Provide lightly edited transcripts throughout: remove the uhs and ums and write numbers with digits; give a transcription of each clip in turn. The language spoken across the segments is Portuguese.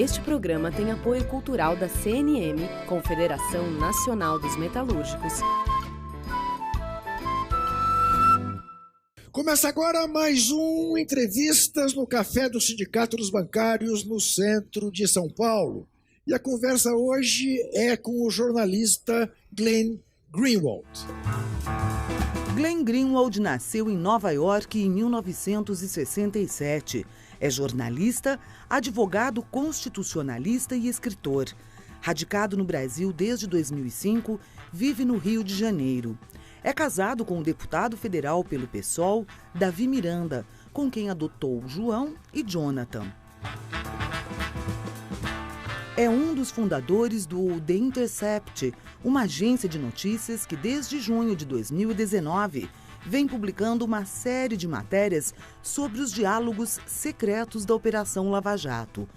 Este programa tem apoio cultural da CNM, Confederação Nacional dos Metalúrgicos. Começa agora mais um Entrevistas no Café do Sindicato dos Bancários, no centro de São Paulo. E a conversa hoje é com o jornalista Glenn Greenwald. Glenn Greenwald nasceu em Nova York em 1967. É jornalista, advogado constitucionalista e escritor. Radicado no Brasil desde 2005, vive no Rio de Janeiro. É casado com o deputado federal pelo PSOL, Davi Miranda, com quem adotou João e Jonathan. É um dos fundadores do The Intercept, uma agência de notícias que desde junho de 2019 vem publicando uma série de matérias sobre os diálogos secretos da Operação Lava Jato.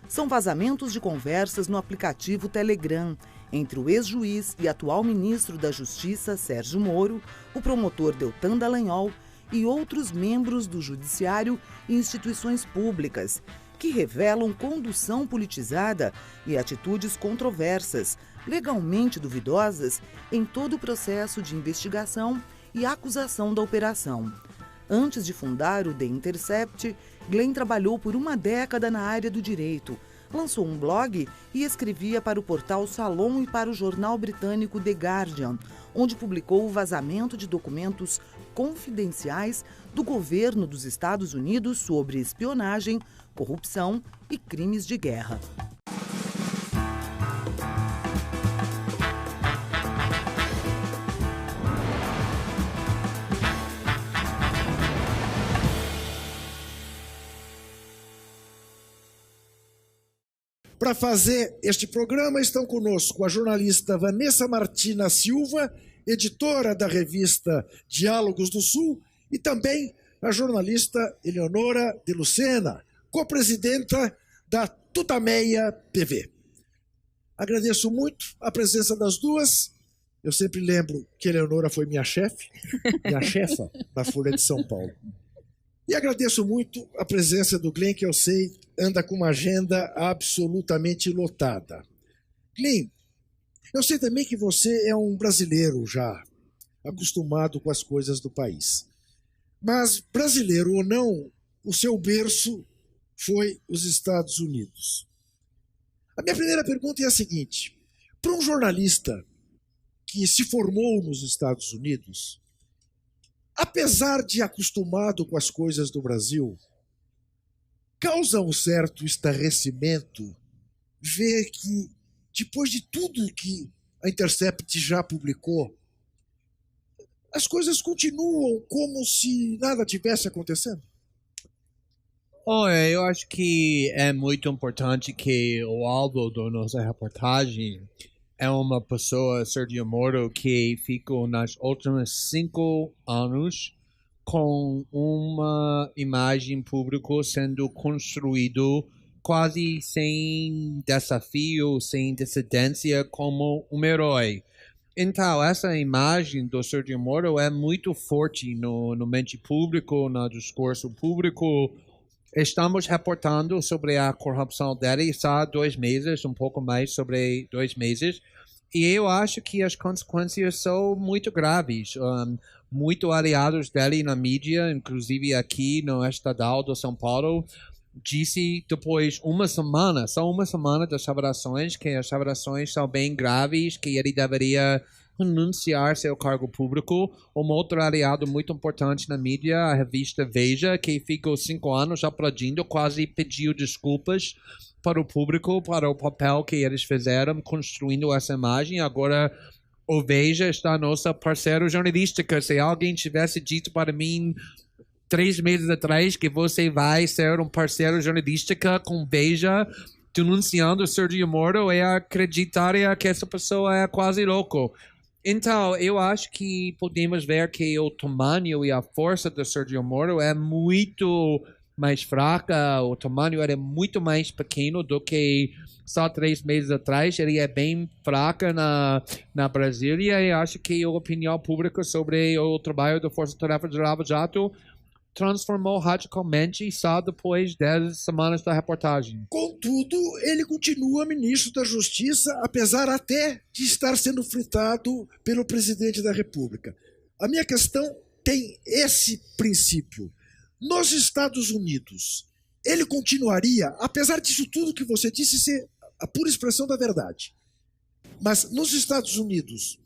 São vazamentos de conversas no aplicativo Telegram entre o ex-juiz e atual ministro da Justiça, Sérgio Moro, o promotor Deltan Dallagnol e outros membros do Judiciário e instituições públicas, que revelam condução politizada e atitudes controversas, legalmente duvidosas, em todo o processo de investigação e acusação da operação. Antes de fundar o The Intercept, Glenn trabalhou por uma década na área do direito, lançou um blog e escrevia para o portal Salon e para o jornal britânico The Guardian, onde publicou o vazamento de documentos confidenciais do governo dos Estados Unidos sobre espionagem, corrupção e crimes de guerra. Para fazer este programa estão conosco a jornalista Vanessa Martina Silva, editora da revista Diálogos do Sul, e também a jornalista Eleonora de Lucena, co-presidenta da Tutameia TV. Agradeço muito a presença das duas. Eu sempre lembro que a Eleonora foi minha chefe, minha chefa na Folha de São Paulo. E agradeço muito a presença do Glenn, que eu sei anda com uma agenda absolutamente lotada. Glenn, eu sei também que você é um brasileiro já, acostumado com as coisas do país. Mas, brasileiro ou não, o seu berço foi os Estados Unidos. A minha primeira pergunta é a seguinte: para um jornalista que se formou nos Estados Unidos, apesar de acostumado com as coisas do Brasil, causa um certo estarrecimento ver que, depois de tudo que a Intercept já publicou, as coisas continuam como se nada tivesse acontecendo? Olha, eu acho que é muito importante que o alvo da nossa reportagem é uma pessoa, Sérgio Moro, que ficou nas últimos 5 anos com uma imagem pública sendo construído quase sem desafio, sem dissidência, como um herói. Então, essa imagem do Sérgio Moro é muito forte no mente público, no discurso público. Estamos reportando sobre a corrupção dele há 2 meses, um pouco mais sobre 2 meses. E eu acho que as consequências são muito graves. Muito aliados dele na mídia, inclusive aqui no Estadão de São Paulo, disse depois só uma semana das revelações, que as revelações são bem graves, que ele deveria renunciar seu cargo público. Um outro aliado muito importante na mídia, a revista Veja, que ficou 5 anos aplaudindo, quase pediu desculpas para o público, para o papel que eles fizeram construindo essa imagem. Agora o Veja está nossa parceira jornalística. Se alguém tivesse dito para mim 3 meses atrás que você vai ser um parceiro jornalística com Veja denunciando Sérgio Moro, eu acreditaria que essa pessoa é quase louco. Então, eu acho que podemos ver que o tamanho e a força do Sérgio Moro é muito mais fraca. O tamanho era muito mais pequeno do que só 3 meses atrás. Ele é bem fraca na Brasília, e acho que a opinião pública sobre o trabalho da Força Tarefa de Lava Jato transformou radicalmente só depois de 10 semanas da reportagem. Contudo, ele continua ministro da Justiça, apesar até de estar sendo fritado pelo presidente da República. A minha questão tem esse princípio. Nos Estados Unidos, ele continuaria, apesar disso tudo que você disse ser a pura expressão da verdade, mas nos Estados Unidos,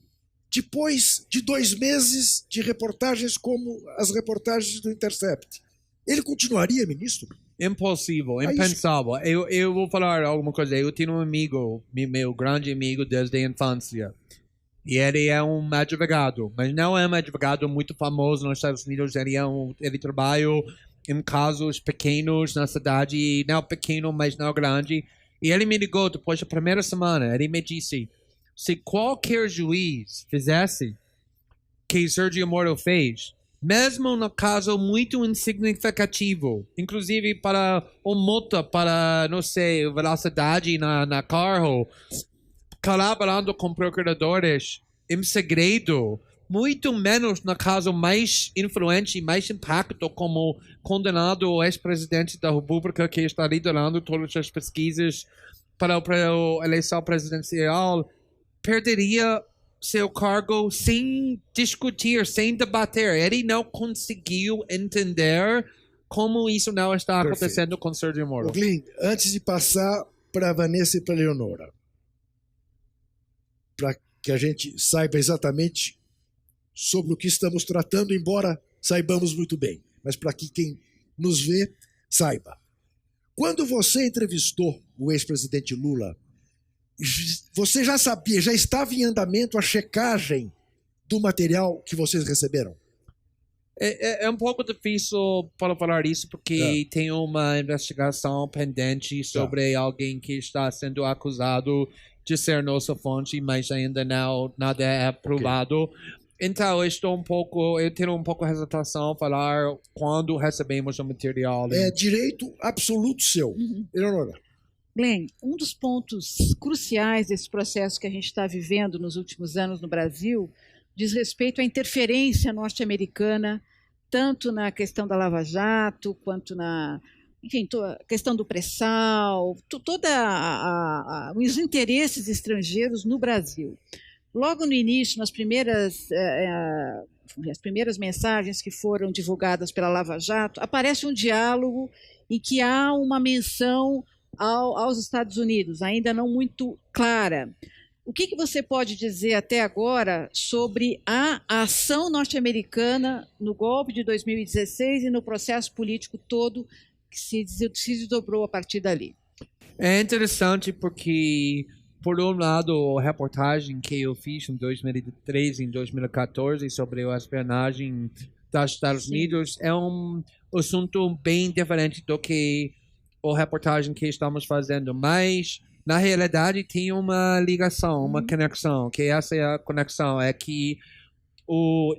depois de 2 meses de reportagens como as reportagens do Intercept, ele continuaria ministro? Impossível, impensável. Eu vou falar alguma coisa. Eu tenho um amigo, meu grande amigo desde a infância. E ele é um advogado, mas não é um advogado muito famoso nos Estados Unidos. Ele trabalha em casos pequenos na cidade, não pequeno, mas não grande. E ele me ligou depois da primeira semana. Ele me disse, se qualquer juiz fizesse o que Sergio Moro fez, mesmo no caso muito insignificativo, inclusive para uma multa para, não sei, velocidade na carro, colaborando com procuradores em segredo, muito menos no caso mais influente, mais impacto, como condenado o ex-presidente da República que está liderando todas as pesquisas para a eleição presidencial, perderia seu cargo sem discutir, sem debater. Ele não conseguiu entender como isso não está acontecendo com Sergio Moro. Glyn, antes de passar para a Vanessa e para a Leonora, para que a gente saiba exatamente sobre o que estamos tratando, embora saibamos muito bem, mas para que quem nos vê saiba. Quando você entrevistou o ex-presidente Lula, você já sabia, já estava em andamento a checagem do material que vocês receberam? É um pouco difícil para falar isso, porque tem uma investigação pendente sobre alguém que está sendo acusado de ser nossa fonte, mas ainda não nada é provado. Então, eu tenho um pouco de hesitação a falar quando recebemos o material. É direito absoluto seu. Eleonora. Glenn, um dos pontos cruciais desse processo que a gente está vivendo nos últimos anos no Brasil diz respeito à interferência norte-americana, tanto na questão da Lava Jato, quanto na, enfim, a questão do pré-sal, os interesses estrangeiros no Brasil. Logo no início, nas primeiras mensagens que foram divulgadas pela Lava Jato, aparece um diálogo em que há uma menção aos Estados Unidos, ainda não muito clara. O que você pode dizer até agora sobre a ação norte-americana no golpe de 2016 e no processo político todo que se desdobrou a partir dali? É interessante porque, por um lado, a reportagem que eu fiz em 2013 e 2014 sobre a espionagem dos Estados Unidos é um assunto bem diferente do que a reportagem que estamos fazendo, mas na realidade tem uma ligação, uma conexão, que essa é a conexão, é que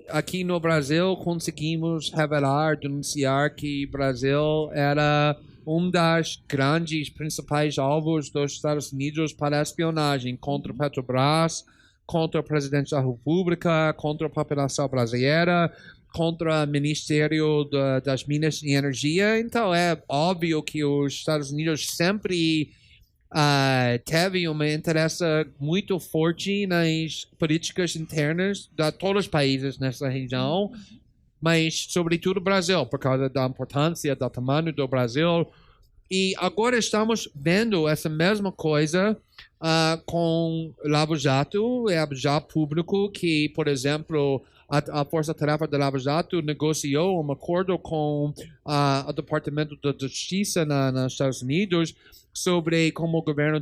aqui no Brasil conseguimos revelar, denunciar que o Brasil era um das grandes, principais alvos dos Estados Unidos para a espionagem contra Petrobras, contra o presidente da República, contra a população brasileira, contra o Ministério das Minas e Energia. Então é óbvio que os Estados Unidos sempre teve um interesse muito forte nas políticas internas de todos os países nessa região, mas sobretudo o Brasil, por causa da importância, do tamanho do Brasil. E agora estamos vendo essa mesma coisa com Lava Jato, já público, que, por exemplo, a Força Tarefa da Lava Jato negociou um acordo com o Departamento da Justiça nos Estados Unidos sobre como o governo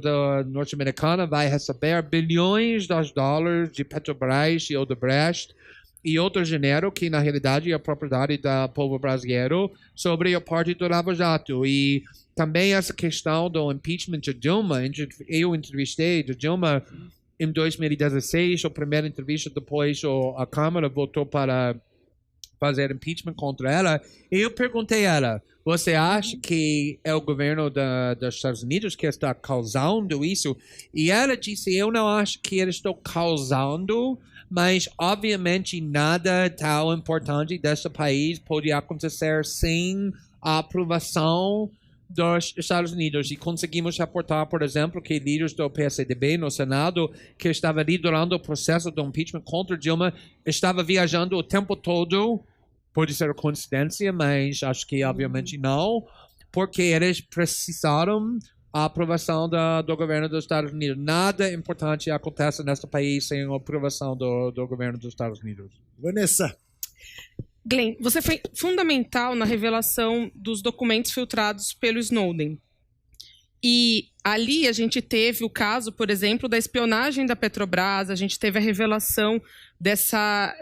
norte-americano vai receber bilhões de dólares de Petrobras e Odebrecht e outro dinheiro que, na realidade, é a propriedade do povo brasileiro sobre a parte do Lava Jato. E também essa questão do impeachment de Dilma, eu entrevistei a Dilma em 2016, a primeira entrevista, depois a Câmara votou para fazer impeachment contra ela. E eu perguntei a ela, você acha que é o governo dos Estados Unidos que está causando isso? E ela disse, eu não acho que eles estão causando, mas obviamente nada tão importante desse país pode acontecer sem a aprovação dos Estados Unidos. E conseguimos reportar, por exemplo, que líderes do PSDB no Senado, que estava liderando o processo do impeachment contra Dilma, estava viajando o tempo todo. Pode ser coincidência, mas acho que obviamente não, porque eles precisaram a aprovação do governo dos Estados Unidos. Nada importante acontece nesse país sem a aprovação do governo dos Estados Unidos. Vanessa. Glenn, você foi fundamental na revelação dos documentos filtrados pelo Snowden. E ali a gente teve o caso, por exemplo, da espionagem da Petrobras, a gente teve a revelação dessa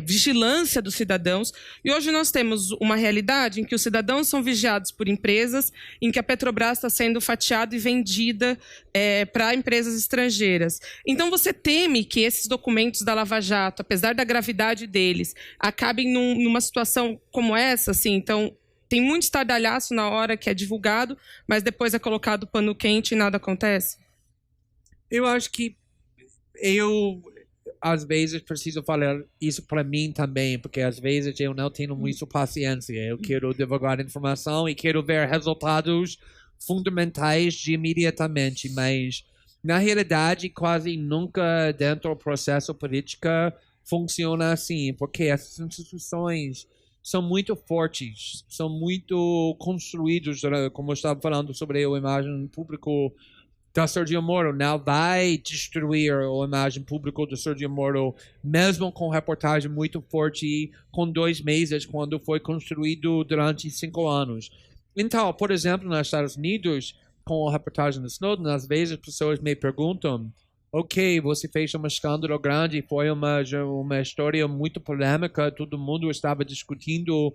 vigilância dos cidadãos. E hoje nós temos uma realidade em que os cidadãos são vigiados por empresas, em que a Petrobras está sendo fatiada e vendida para empresas estrangeiras. Então você teme que esses documentos da Lava Jato, apesar da gravidade deles, acabem numa situação como essa, assim? Então tem muito estardalhaço na hora que é divulgado, mas depois é colocado pano quente e nada acontece? Eu acho que eu, às vezes, preciso falar isso para mim também, porque às vezes eu não tenho muita paciência. Eu quero divulgar informação e quero ver resultados fundamentais de imediatamente, mas, na realidade, quase nunca dentro do processo político funciona assim, porque essas instituições são muito fortes, são muito construídos, como eu estava falando sobre a imagem pública da Sergio Moro. Não vai destruir a imagem pública do Sergio Moro, mesmo com reportagem muito forte, com 2 meses, quando foi construído durante 5 anos. Então, por exemplo, nos Estados Unidos, com a reportagem do Snowden, às vezes as pessoas me perguntam: ok, você fez um escândalo grande, foi uma história muito polêmica, todo mundo estava discutindo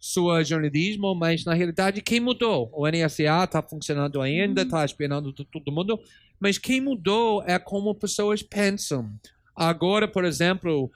seu jornalismo, mas na realidade quem mudou? O NSA está funcionando ainda, está espionando todo mundo, mas quem mudou é como pessoas pensam. Agora, por exemplo,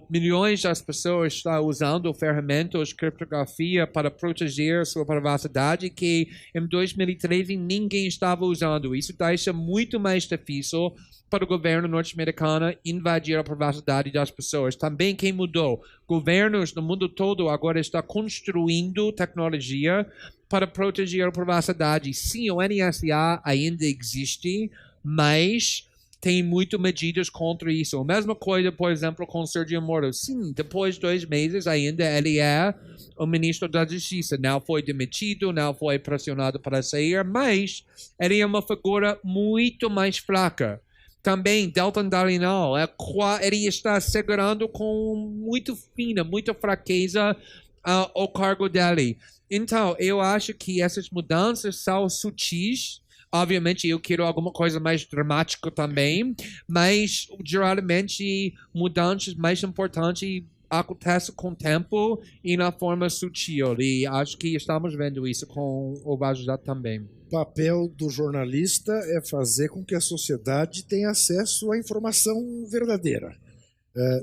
milhões das pessoas estão usando ferramentas de criptografia para proteger sua privacidade que em 2013 ninguém estava usando. Isso deixa muito mais difícil para o governo norte-americano invadir a privacidade das pessoas. Também quem mudou? Governos no mundo todo agora estão construindo tecnologia para proteger a privacidade. Sim, o NSA ainda existe, mas tem muitas medidas contra isso. A mesma coisa, por exemplo, com Sergio Moro. Sim, depois de 2 meses ainda ele é o ministro da Justiça. Não foi demitido, não foi pressionado para sair, mas ele é uma figura muito mais fraca. Também, Deltan Dallagnol, ele está segurando com muito fina, muita fraqueza o cargo dele. Então, eu acho que essas mudanças são sutis. Obviamente, eu quero alguma coisa mais dramática também, mas geralmente mudanças mais importantes acontecem com o tempo e na forma sutil. E acho que estamos vendo isso com o Vaza Jato também. O papel do jornalista é fazer com que a sociedade tenha acesso à informação verdadeira.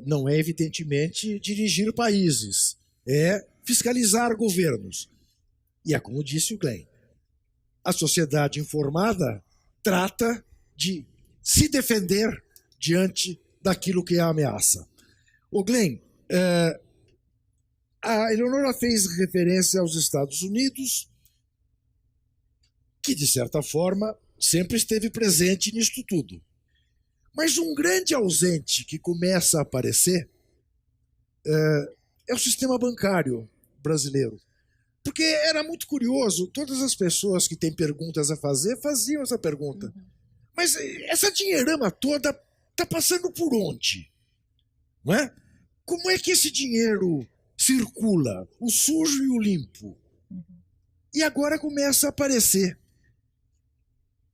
Não é, evidentemente, dirigir países, é fiscalizar governos. E é como disse o Glenn. A sociedade informada trata de se defender diante daquilo que é a ameaça. O Glenn, a Eleonora fez referência aos Estados Unidos, que, de certa forma, sempre esteve presente nisto tudo. Mas um grande ausente que começa a aparecer é o sistema bancário brasileiro. Porque era muito curioso, todas as pessoas que têm perguntas a fazer faziam essa pergunta. Mas essa dinheirama toda está passando por onde? Não é? Como é que esse dinheiro circula? O sujo e o limpo. E agora começa a aparecer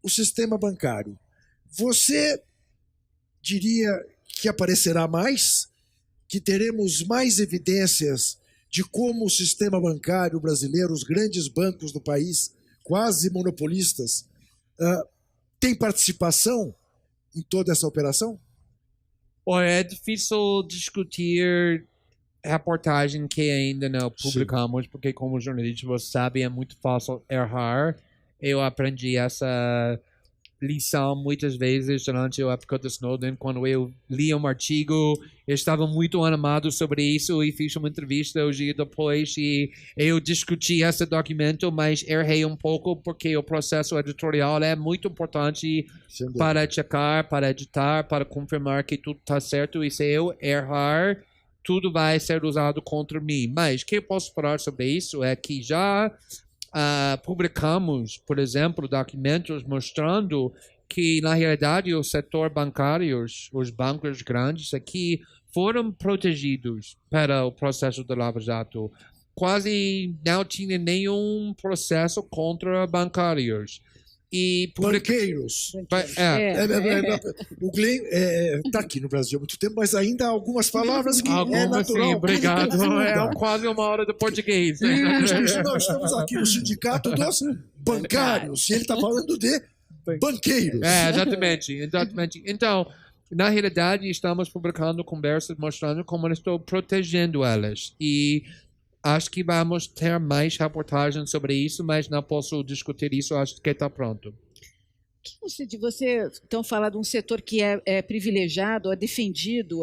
o sistema bancário. Você diria que aparecerá mais? Que teremos mais evidências de como o sistema bancário brasileiro, os grandes bancos do país, quase monopolistas, tem participação em toda essa operação? Olha, é difícil discutir reportagem que ainda não publicamos, porque como jornalista você sabe, é muito fácil errar. Eu aprendi essa lição muitas vezes durante a época do Snowden, quando eu li um artigo, eu estava muito animado sobre isso e fiz uma entrevista o dia depois e eu discuti esse documento, mas errei um pouco porque o processo editorial é muito importante para checar, para editar, para confirmar que tudo está certo, e se eu errar, tudo vai ser usado contra mim. Mas o que eu posso falar sobre isso é que já publicamos, por exemplo, documentos mostrando que, na realidade, o setor bancário, os bancos grandes aqui, foram protegidos para o processo do Lava Jato. Quase não tinha nenhum processo contra bancários. E Banqueiros. O Glenn está aqui no Brasil há muito tempo, mas ainda há algumas palavras que é natural. Sim, obrigado. É quase uma hora de português. Isso, nós estamos aqui no Sindicato dos Bancários, e ele está falando de banqueiros. Exatamente. Então, na realidade, estamos publicando conversas mostrando como eu estou protegendo elas. E acho que vamos ter mais reportagens sobre isso, mas não posso discutir isso, acho que está pronto. O que você então fala de um setor que é privilegiado, é defendido,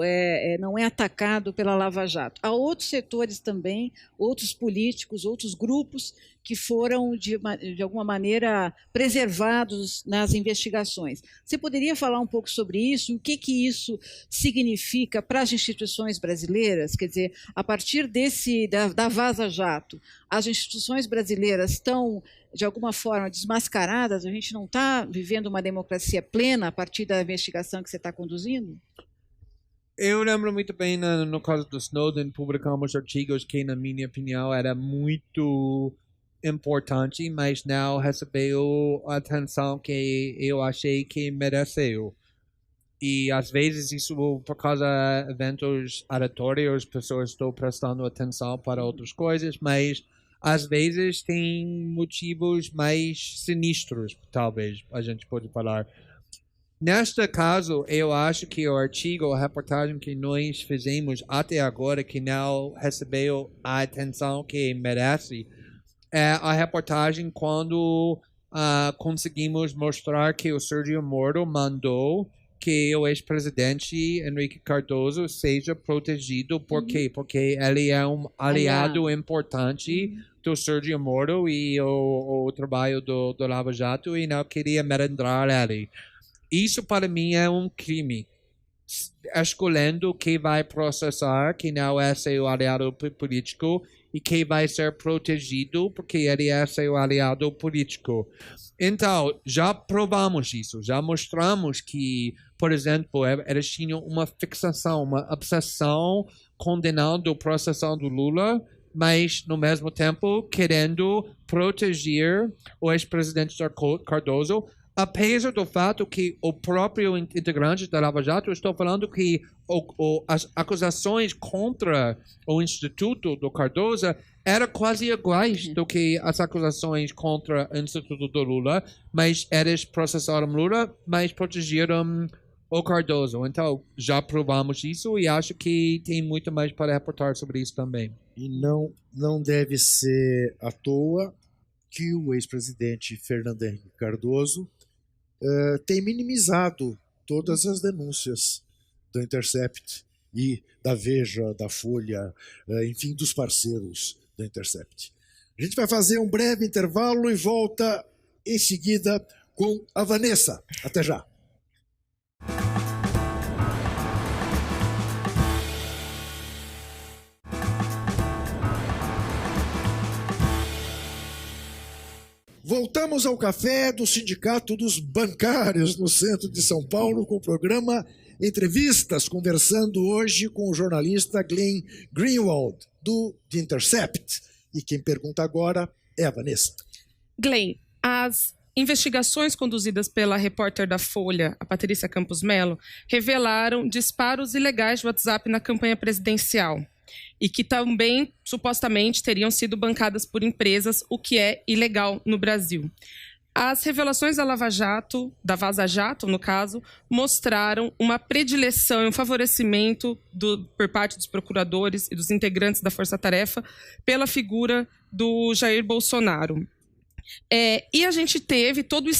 não é atacado pela Lava Jato. Há outros setores também, outros políticos, outros grupos que foram, de alguma maneira, preservados nas investigações. Você poderia falar um pouco sobre isso? O que isso significa para as instituições brasileiras? Quer dizer, a partir da Vaza Jato, as instituições brasileiras estão, de alguma forma, desmascaradas? A gente não está vivendo uma democracia plena a partir da investigação que você está conduzindo? Eu lembro muito bem, no caso do Snowden, publicamos artigos que, na minha opinião, era muito importante, mas não recebeu a atenção que eu achei que mereceu. E, às vezes, isso por causa de eventos aleatórios, pessoas estão prestando atenção para outras coisas, mas às vezes tem motivos mais sinistros, talvez, a gente pode falar. Neste caso, eu acho que o artigo, a reportagem que nós fizemos até agora, que não recebeu a atenção que merece, é a reportagem quando conseguimos mostrar que o Sérgio Moro mandou que o ex-presidente Henrique Cardoso seja protegido. Por quê? Porque ele é um aliado importante do Sérgio Moro e o trabalho do Lava Jato, e não queria merendar ele. Isso, para mim, é um crime. Escolhendo quem vai processar, quem não é seu aliado político, e quem vai ser protegido porque ele é seu aliado político. Então, já provamos isso, já mostramos que, por exemplo, eles tinham uma fixação, uma obsessão condenando a processão do Lula, mas, no mesmo tempo, querendo proteger o ex-presidente Cardoso, apesar do fato que o próprio integrante da Lava Jato está falando que as acusações contra o Instituto do Cardoso eram quase iguais do que as acusações contra o Instituto do Lula, mas eles processaram Lula, mas protegeram o Cardoso. Então, já provamos isso e acho que tem muito mais para reportar sobre isso também. E não deve ser à toa que o ex-presidente Fernando Henrique Cardoso tem minimizado todas as denúncias do Intercept e da Veja, da Folha, enfim, dos parceiros do Intercept. A gente vai fazer um breve intervalo e volta em seguida com a Vanessa. Até já. Voltamos ao café do Sindicato dos Bancários no centro de São Paulo com o programa Entrevistas, conversando hoje com o jornalista Glenn Greenwald, do The Intercept. E quem pergunta agora é a Vanessa. Glenn, as investigações conduzidas pela repórter da Folha, a Patrícia Campos Melo, revelaram disparos ilegais de WhatsApp na campanha presidencial e que também, supostamente, teriam sido bancadas por empresas, o que é ilegal no Brasil. As revelações da Lava Jato, da Vaza Jato, no caso, mostraram uma predileção e um favorecimento por parte dos procuradores e dos integrantes da Força Tarefa pela figura do Jair Bolsonaro. E a gente teve todo o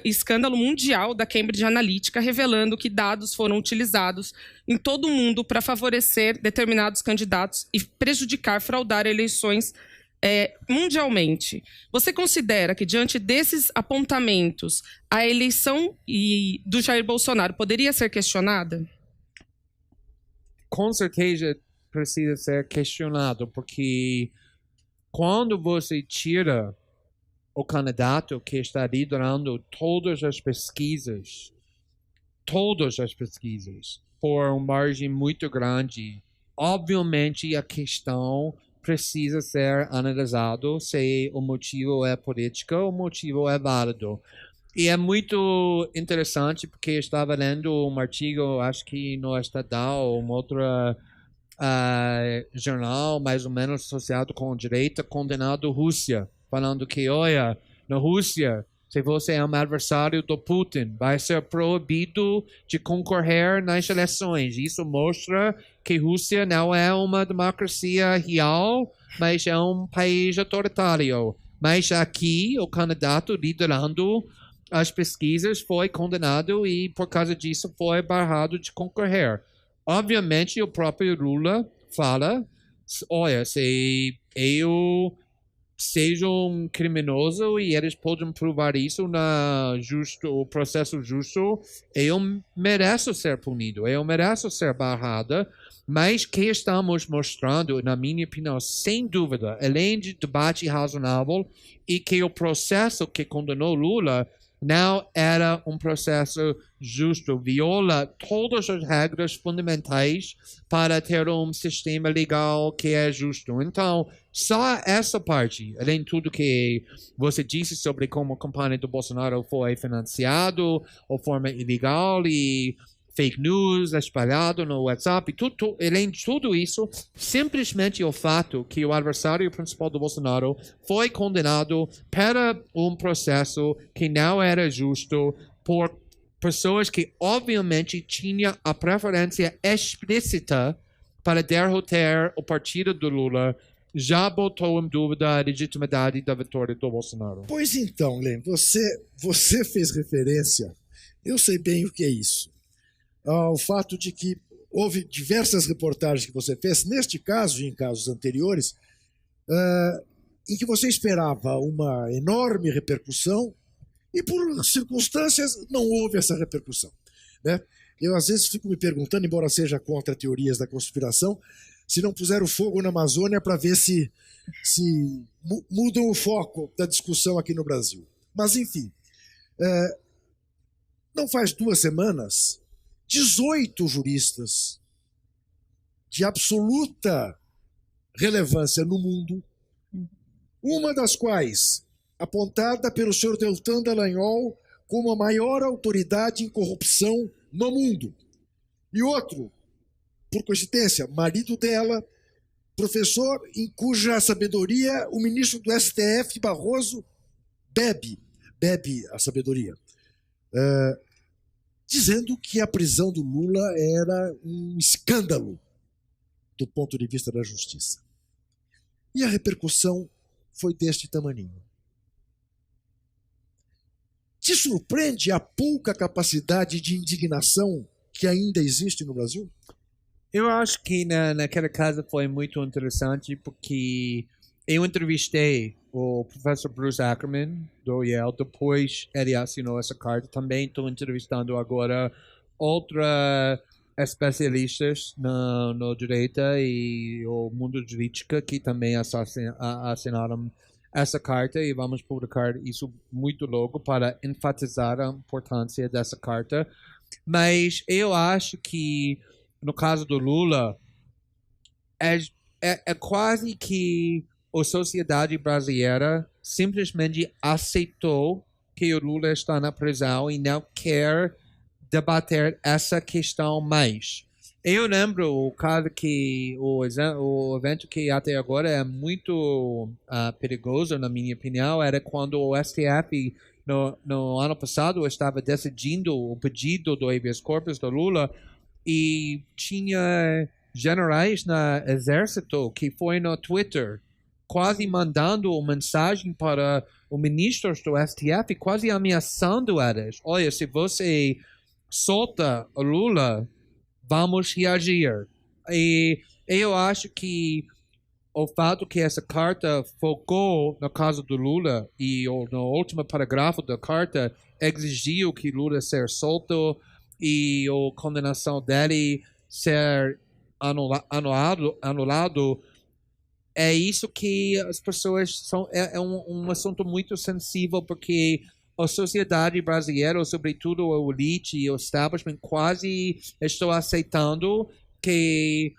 escândalo mundial da Cambridge Analytica revelando que dados foram utilizados em todo o mundo para favorecer determinados candidatos e prejudicar, fraudar eleições mundialmente. Você considera que, diante desses apontamentos, a eleição do Jair Bolsonaro poderia ser questionada? Com certeza precisa ser questionado, porque quando você tira o candidato que está liderando todas as pesquisas, por uma margem muito grande, obviamente a questão precisa ser analisado se o motivo é político ou o motivo é válido. E é muito interessante porque eu estava lendo um artigo, acho que no Estadão, um outro jornal mais ou menos associado com a direita, condenado a Rússia, falando que, olha, na Rússia, se você é um adversário do Putin, vai ser proibido de concorrer nas eleições. Isso mostra que a Rússia não é uma democracia real, mas é um país autoritário. Mas aqui, o candidato liderando as pesquisas foi condenado e, por causa disso, foi barrado de concorrer. Obviamente, o próprio Lula fala, olha, se eu seja um criminoso e eles podem provar isso no processo justo, eu mereço ser punido, eu mereço ser barrado, mas que estamos mostrando, na minha opinião, sem dúvida, além de debate razonável, e que o processo que condenou Lula não era um processo justo, viola todas as regras fundamentais para ter um sistema legal que é justo. Então, só essa parte, além de tudo que você disse sobre como a campanha do Bolsonaro foi financiada de forma ilegal e fake news espalhado no WhatsApp, além de tudo isso, simplesmente o fato que o adversário principal do Bolsonaro foi condenado para um processo que não era justo por pessoas que obviamente tinham a preferência explícita para derrotar o partido do Lula, já botou em dúvida a legitimidade da vitória do Bolsonaro. Pois então, Len, você fez referência, eu sei bem o que é isso, ao fato de que houve diversas reportagens que você fez, neste caso e em casos anteriores, em que você esperava uma enorme repercussão e, por circunstâncias, não houve essa repercussão, né? Eu, às vezes, fico me perguntando, embora seja contra teorias da conspiração, se não puseram fogo na Amazônia para ver se mudam o foco da discussão aqui no Brasil. Mas, enfim, não faz 2 semanas, 18 juristas de absoluta relevância no mundo, uma das quais apontada pelo senhor Deltan Dallagnol como a maior autoridade em corrupção no mundo, e outro, por coincidência, marido dela, professor em cuja sabedoria o ministro do STF, Barroso, bebe a sabedoria, dizendo que a prisão do Lula era um escândalo do ponto de vista da justiça. E a repercussão foi deste tamaninho. Te surpreende a pouca capacidade de indignação que ainda existe no Brasil? Eu acho que naquela casa foi muito interessante porque eu entrevistei o professor Bruce Ackerman, do Yale, depois ele assinou essa carta. Também estou entrevistando agora outros especialistas no direito e o mundo jurídico que também assinaram essa carta, e vamos publicar isso muito logo para enfatizar a importância dessa carta. Mas eu acho que no caso do Lula é quase que a sociedade brasileira simplesmente aceitou que o Lula está na prisão e não quer debater essa questão mais. Eu lembro o caso que o evento que até agora é muito perigoso, na minha opinião, era quando o STF no ano passado estava decidindo o pedido do habeas corpus do Lula e tinha generais no exército que foi no Twitter quase mandando uma mensagem para os ministros do STF, quase ameaçando eles. Olha, se você solta o Lula, vamos reagir. E eu acho que o fato que essa carta focou no caso do Lula e no último parágrafo da carta exigiu que Lula ser solto e a condenação dele ser anulado, é isso que as pessoas são. É um assunto muito sensível, porque a sociedade brasileira, sobretudo a elite e o establishment, quase estão aceitando que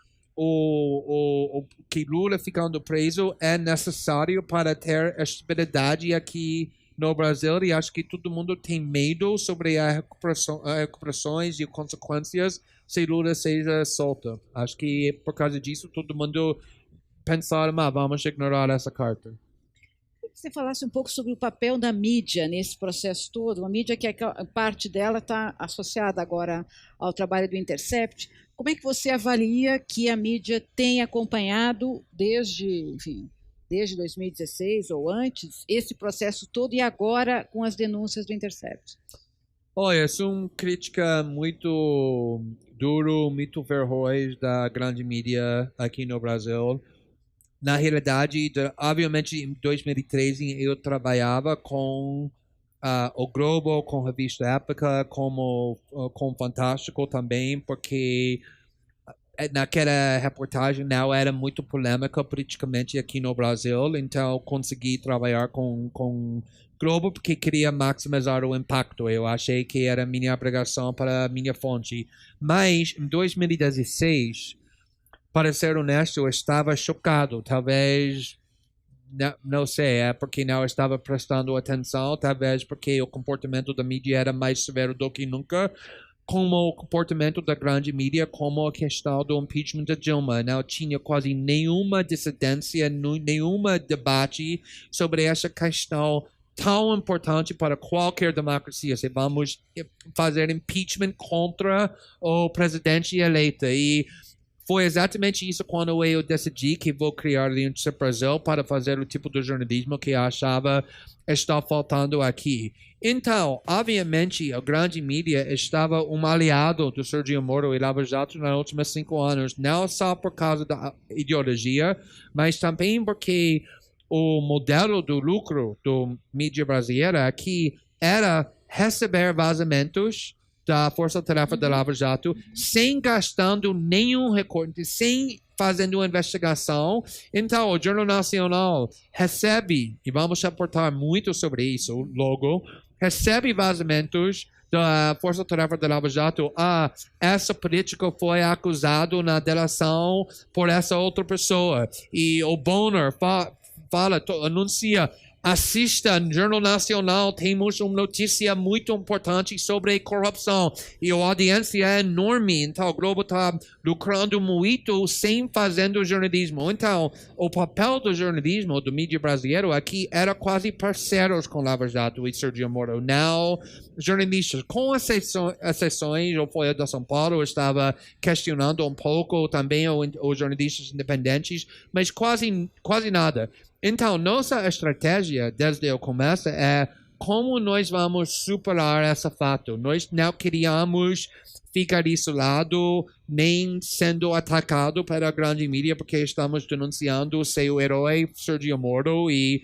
que Lula ficando preso é necessário para ter estabilidade aqui no Brasil, e acho que todo mundo tem medo sobre as recuperações e consequências se Lula seja solto. Acho que por causa disso todo mundo pensar, vamos ignorar essa carta. Queria que você falasse um pouco sobre o papel da mídia nesse processo todo, uma mídia que parte dela está associada agora ao trabalho do Intercept. Como é que você avalia que a mídia tem acompanhado desde 2016 ou antes esse processo todo e agora com as denúncias do Intercept? Olha, é uma crítica muito duro, muito feroz da grande mídia aqui no Brasil. Na realidade, obviamente, em 2013 eu trabalhava com o Globo, com a revista Época, com o Fantástico também, porque naquela reportagem não era muito polêmica politicamente aqui no Brasil, então consegui trabalhar com Globo porque queria maximizar o impacto. Eu achei que era minha obrigação para a minha fonte. Mas em 2016, para ser honesto, eu estava chocado. Talvez, não sei, é porque não estava prestando atenção, talvez porque o comportamento da mídia era mais severo do que nunca, como o comportamento da grande mídia, como a questão do impeachment da Dilma. Não tinha quase nenhuma dissidência, nenhuma debate sobre essa questão tão importante para qualquer democracia. Se vamos fazer impeachment contra o presidente eleito. E foi exatamente isso quando eu decidi que vou criar o Intercept Brasil para fazer o tipo de jornalismo que eu achava está faltando aqui. Então, obviamente, a grande mídia estava um aliado do Sergio Moro e Lava Jato nos últimos 5 anos, não só por causa da ideologia, mas também porque o modelo do lucro do mídia brasileira aqui era receber vazamentos da Força Tarefa da Lava Jato sem gastando nenhum recorte, sem fazendo uma investigação. Então, o Jornal Nacional recebe, e vamos reportar muito sobre isso logo, recebe vazamentos da Força Tarefa da Lava Jato. Essa política foi acusado na delação por essa outra pessoa. E o Bonner anuncia, assista no Jornal Nacional, temos uma notícia muito importante sobre corrupção. E a audiência é enorme, então o Globo está lucrando muito sem fazendo jornalismo. Então, o papel do jornalismo, do mídia brasileiro aqui, era quase parceiros com Lava Jato e Sergio Moro. Não jornalistas, com exceções, o Folha de São Paulo estava questionando um pouco também os jornalistas independentes, mas quase nada. Então, nossa estratégia desde o começo é como nós vamos superar esse fato. Nós não queríamos ficar isolado, nem sendo atacado pela grande mídia, porque estamos denunciando seu herói, Sergio Moro, e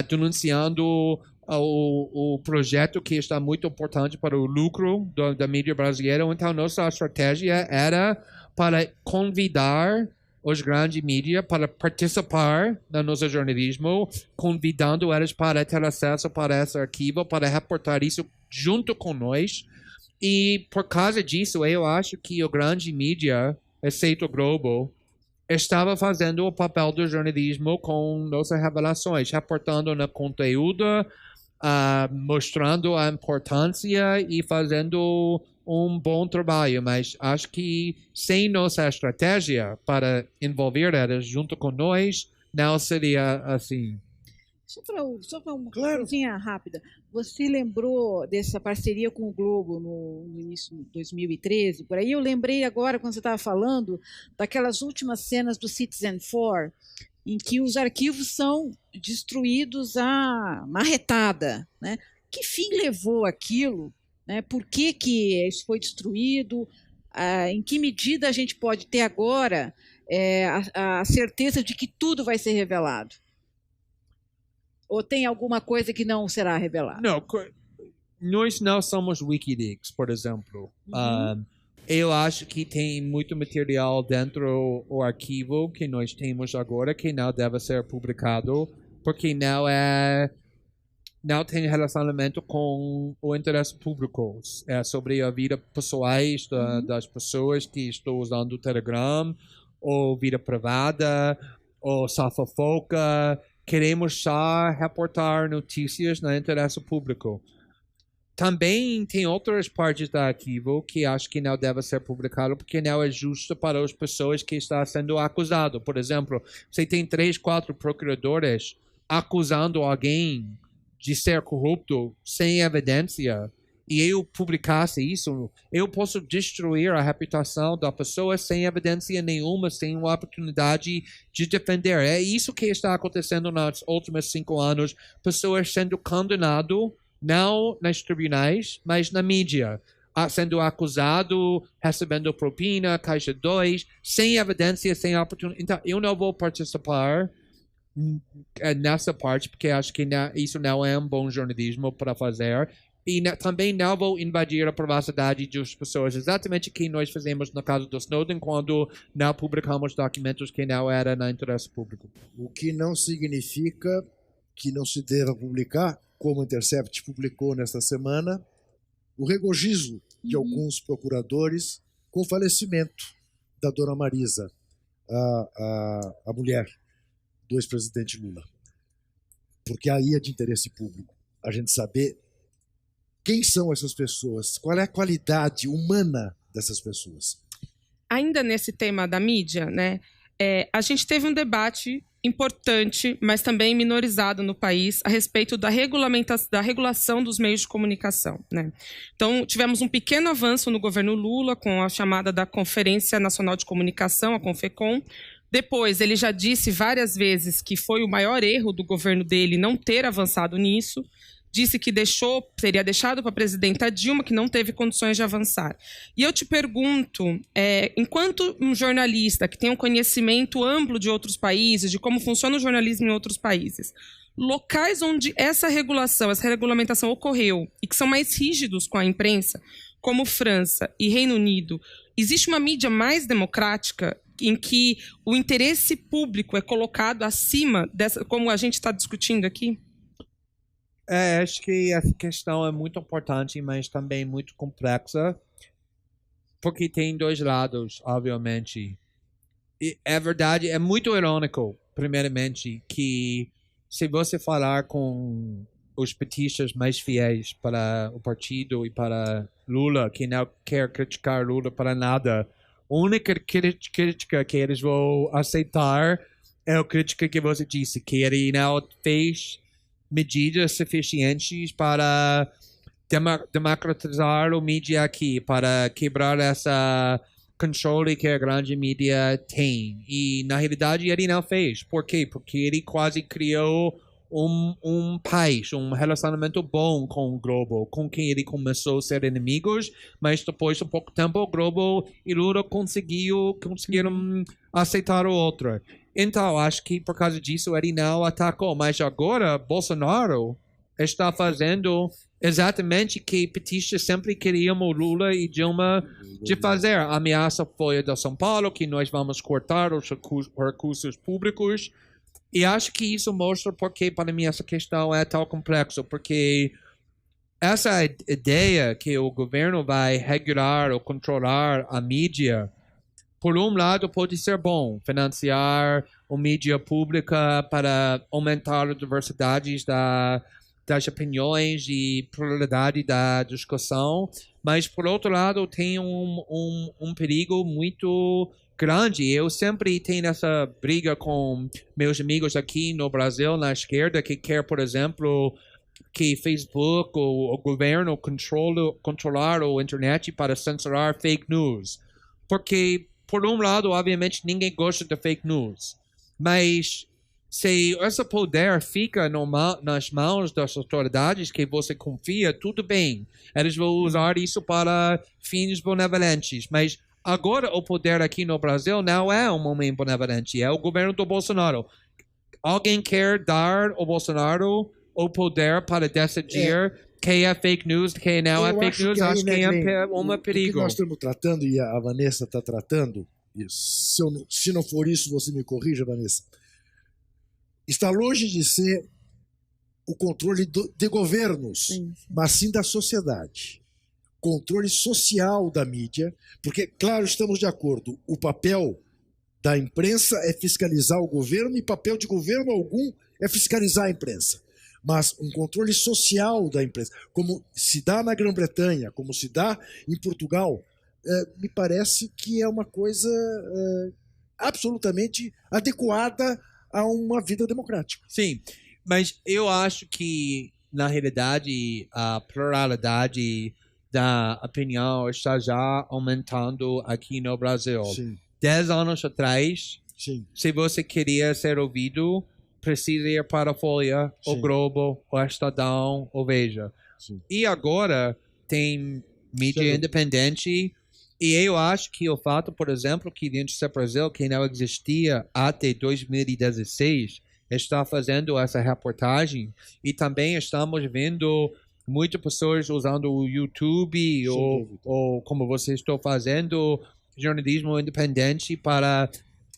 denunciando o projeto que está muito importante para o lucro da mídia brasileira. Então, nossa estratégia era para convidar os grandes mídias para participar no nosso jornalismo, convidando eles para ter acesso para esse arquivo, para reportar isso junto com nós. E por causa disso, eu acho que o grande mídia, exceto o Globo, estava fazendo o papel do jornalismo com nossas revelações, reportando no conteúdo, mostrando a importância e fazendo um bom trabalho, mas acho que sem nossa estratégia para envolver elas junto com nós, não seria assim. Só para uma coisinha rápida. Você lembrou dessa parceria com o Globo no início de 2013? Por aí eu lembrei agora, quando você estava falando, daquelas últimas cenas do Citizen Four, em que os arquivos são destruídos à marretada, né? Que fim levou aquilo? Né? Por que isso foi destruído? Em que medida a gente pode ter agora a certeza de que tudo vai ser revelado? Ou tem alguma coisa que não será revelada? Não, nós não somos Wikileaks, por exemplo. Eu acho que tem muito material dentro do arquivo que nós temos agora que não deve ser publicado, porque não tem relacionamento com o interesse público. É sobre a vida pessoais das pessoas que estão usando o Telegram, ou vida privada, ou só fofoca. Queremos só reportar notícias no interesse público. Também tem outras partes do arquivo que acho que não deve ser publicado porque não é justo para as pessoas que estão sendo acusadas. Por exemplo, você tem 3, 4 procuradores acusando alguém de ser corrupto sem evidência, e eu publicasse isso, eu posso destruir a reputação da pessoa sem evidência nenhuma, sem uma oportunidade de defender. É isso que está acontecendo nos últimos 5 anos, pessoas sendo condenadas não nos tribunais, mas na mídia, sendo acusado, recebendo propina, caixa 2, sem evidência, sem oportunidade. Então, eu não vou participar nessa parte, porque acho que isso não é um bom jornalismo para fazer. E também não vou invadir a privacidade das pessoas, exatamente o que nós fizemos no caso do Snowden, quando não publicamos documentos que não eram no interesse público. O que não significa que não se deva publicar, como o Intercept publicou nesta semana, o regozijo de alguns procuradores com o falecimento da dona Marisa, a mulher do ex-presidente Lula. Porque aí é de interesse público a gente saber quem são essas pessoas, qual é a qualidade humana dessas pessoas. Ainda nesse tema da mídia, né, a gente teve um debate importante, mas também minorizado no país, a respeito da regulação dos meios de comunicação, né? Então, tivemos um pequeno avanço no governo Lula com a chamada da Conferência Nacional de Comunicação, a Confecom. Depois, ele já disse várias vezes que foi o maior erro do governo dele não ter avançado nisso. Disse que teria deixado para a presidenta Dilma, que não teve condições de avançar. E eu te pergunto, enquanto um jornalista que tem um conhecimento amplo de outros países, de como funciona o jornalismo em outros países, locais onde essa regulamentação ocorreu e que são mais rígidos com a imprensa, como França e Reino Unido, existe uma mídia mais democrática em que o interesse público é colocado acima dessa, como a gente está discutindo aqui? Acho que essa questão é muito importante, mas também muito complexa, porque tem 2 lados, obviamente. E é verdade, é muito irônico, primeiramente, que se você falar com os petistas mais fiéis para o partido e para Lula, que não quer criticar Lula para nada, a única crítica que eles vão aceitar é a crítica que você disse, que ele não fez medidas suficientes para democratizar o mídia aqui, para quebrar essa controle que a grande mídia tem. E, na realidade, ele não fez. Por quê? Porque ele quase criou um país, um relacionamento bom com o Globo, com quem ele começou a ser inimigos, mas depois de pouco tempo o Globo e Lula conseguiram aceitar o outro. Então, acho que por causa disso ele não atacou. Mas agora, Bolsonaro está fazendo exatamente o que petistas sempre queriam o Lula e Dilma de fazer. A ameaça foi da São Paulo, que nós vamos cortar os recursos públicos. E acho que isso mostra porque, para mim, essa questão é tão complexa. Porque essa ideia que o governo vai regular ou controlar a mídia, por um lado, pode ser bom, financiar a mídia pública para aumentar a diversidade das opiniões e pluralidade da discussão, mas, por outro lado, tem um perigo muito grande. Eu sempre tenho essa briga com meus amigos aqui no Brasil, na esquerda, que quer, por exemplo, que Facebook ou o governo controlar a internet para censurar fake news. Porque, por um lado, obviamente, ninguém gosta de fake news. Mas Se esse poder fica nas mãos das autoridades que você confia, tudo bem. Eles vão usar isso para fins benevolentes. Mas agora o poder aqui no Brasil não é um momento benevolente, é o governo do Bolsonaro. Alguém quer dar ao Bolsonaro o poder para decidir quem é fake news, quem não é fake news? Acho que é um perigo. O que nós estamos tratando, e a Vanessa está tratando, se não for isso, você me corrija, Vanessa, está longe de ser o controle de governos, mas sim da sociedade. Controle social da mídia, porque, claro, estamos de acordo, o papel da imprensa é fiscalizar o governo e papel de governo algum é fiscalizar a imprensa. Mas um controle social da imprensa, como se dá na Grã-Bretanha, como se dá em Portugal, me parece que é uma coisa absolutamente adequada a uma vida democrática. Sim, mas eu acho que, na realidade, a pluralidade da opinião está já aumentando aqui no Brasil. Sim. 10 anos atrás, se você queria ser ouvido, precisa ir para a Folha, o Globo, o Estadão, o Veja. E agora tem mídia independente. E eu acho que o fato, por exemplo, que dentro do Brasil, que não existia até 2016, está fazendo essa reportagem. E também estamos vendo muitas pessoas usando o YouTube ou como você está fazendo, jornalismo independente para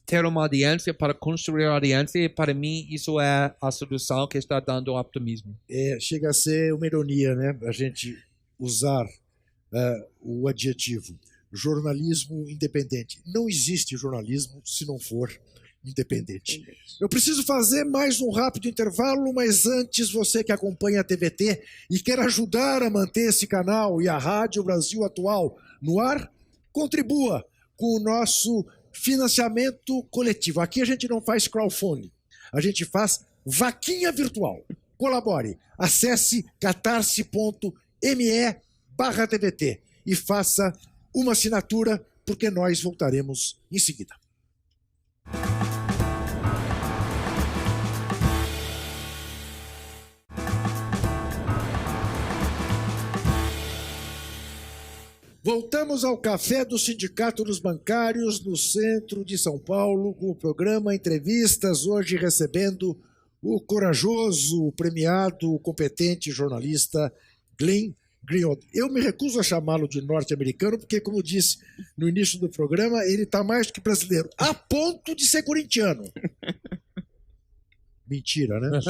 ter uma audiência, para construir audiência. E para mim, isso é a solução que está dando optimismo. Chega a ser uma ironia, né? A gente usar o adjetivo jornalismo independente. Não existe jornalismo se não for independente. Eu preciso fazer mais um rápido intervalo, mas antes, você que acompanha a TVT e quer ajudar a manter esse canal e a Rádio Brasil Atual no ar, contribua com o nosso financiamento coletivo. Aqui a gente não faz crowdfunding, a gente faz vaquinha virtual. Colabore, acesse catarse.me/TVT e faça uma assinatura, porque nós voltaremos em seguida. Voltamos ao Café do Sindicato dos Bancários, no centro de São Paulo, com o programa Entrevistas, hoje recebendo o corajoso, o premiado, o competente jornalista Glenn Greenwald. Eu me recuso a chamá-lo de norte-americano, porque, como eu disse no início do programa, ele está mais do que brasileiro, a ponto de ser corintiano. Mentira, né?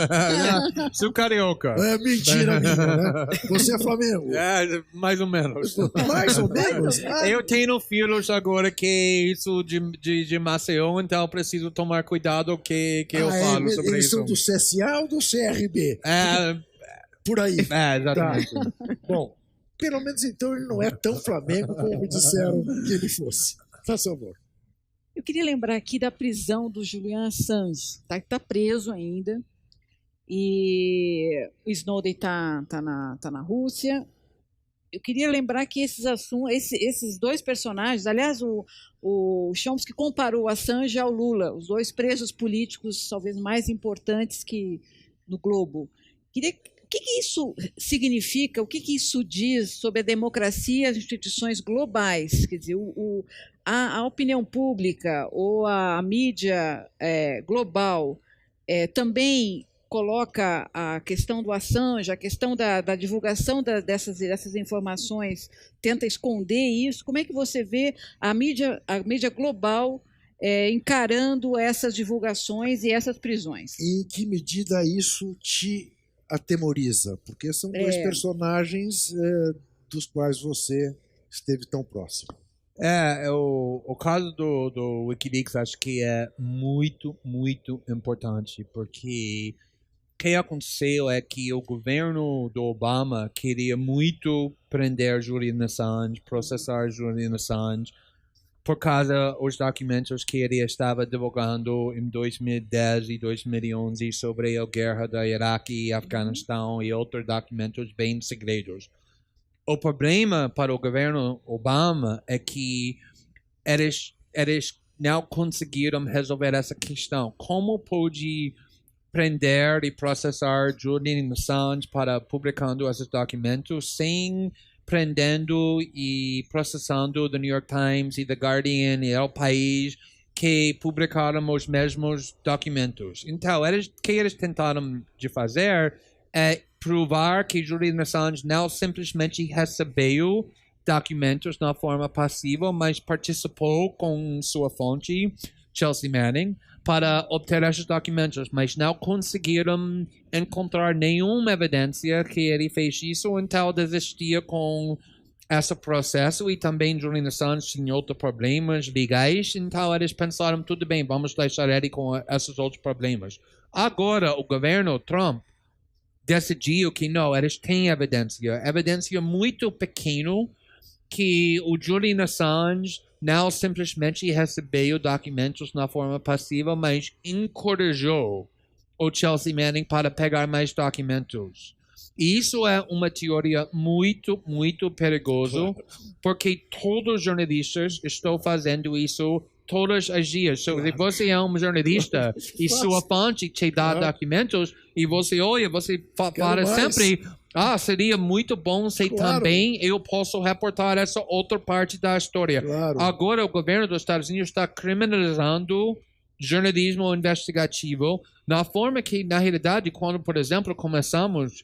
Sou carioca. É mentira minha, né? Você é Flamengo. Mais ou menos. Mais ou menos? Eu tenho filhos agora que isso de Maceió, então preciso tomar cuidado que eu falo sobre eles isso. Eles são do CSA ou do CRB? Por aí. Exatamente. Tá. Bom, pelo menos então ele não é tão Flamengo como me disseram que ele fosse. Faça favor. Eu queria lembrar aqui da prisão do Julian Assange, que está preso ainda, e o Snowden está na Rússia. Eu queria lembrar que esses dois personagens, aliás, o Chomsky comparou Assange ao Lula, os dois presos políticos talvez mais importantes que no globo. O que isso significa, o que isso diz sobre a democracia e as instituições globais? Quer dizer, a opinião pública ou a mídia global também coloca a questão do Assange, a questão da divulgação dessas informações, tenta esconder isso. Como é que você vê a mídia global encarando essas divulgações e essas prisões? Em que medida isso te atemoriza? Porque são dois personagens dos quais você esteve tão próximo. O caso do Wikileaks acho que é muito, muito importante, porque o que aconteceu é que o governo do Obama queria muito prender Julian Assange, processar Julian Assange, por causa dos documentos que ele estava divulgando em 2010 e 2011 sobre a guerra da Iraque e Afeganistão e outros documentos bem segredos. O problema para o governo Obama é que eles não conseguiram resolver essa questão. Como pode prender e processar Julian Assange para publicando esses documentos sem prendendo e processando The New York Times e The Guardian e El País que publicaram os mesmos documentos. Então, o que eles tentaram de fazer é provar que Julian Assange não simplesmente recebeu documentos na forma passiva, mas participou com sua fonte, Chelsea Manning, para obter esses documentos, mas não conseguiram encontrar nenhuma evidência que ele fez isso, então desistia com esse processo. E também Julian Assange tinha outros problemas legais, então eles pensaram, tudo bem, vamos deixar ele com esses outros problemas. Agora, o governo Trump decidiu que não, eles têm evidência muito pequena, que o Julian Assange não simplesmente recebeu documentos na forma passiva, mas encorajou o Chelsea Manning para pegar mais documentos. E isso é uma teoria muito, muito perigosa, porque todos os jornalistas estão fazendo isso todos os dias. So, se você é um jornalista e sua fonte te dá documentos e você olha, você fala sempre, seria muito bom se também eu posso reportar essa outra parte da história. Agora o governo dos Estados Unidos está criminalizando jornalismo investigativo na forma que, na realidade, quando, por exemplo, começamos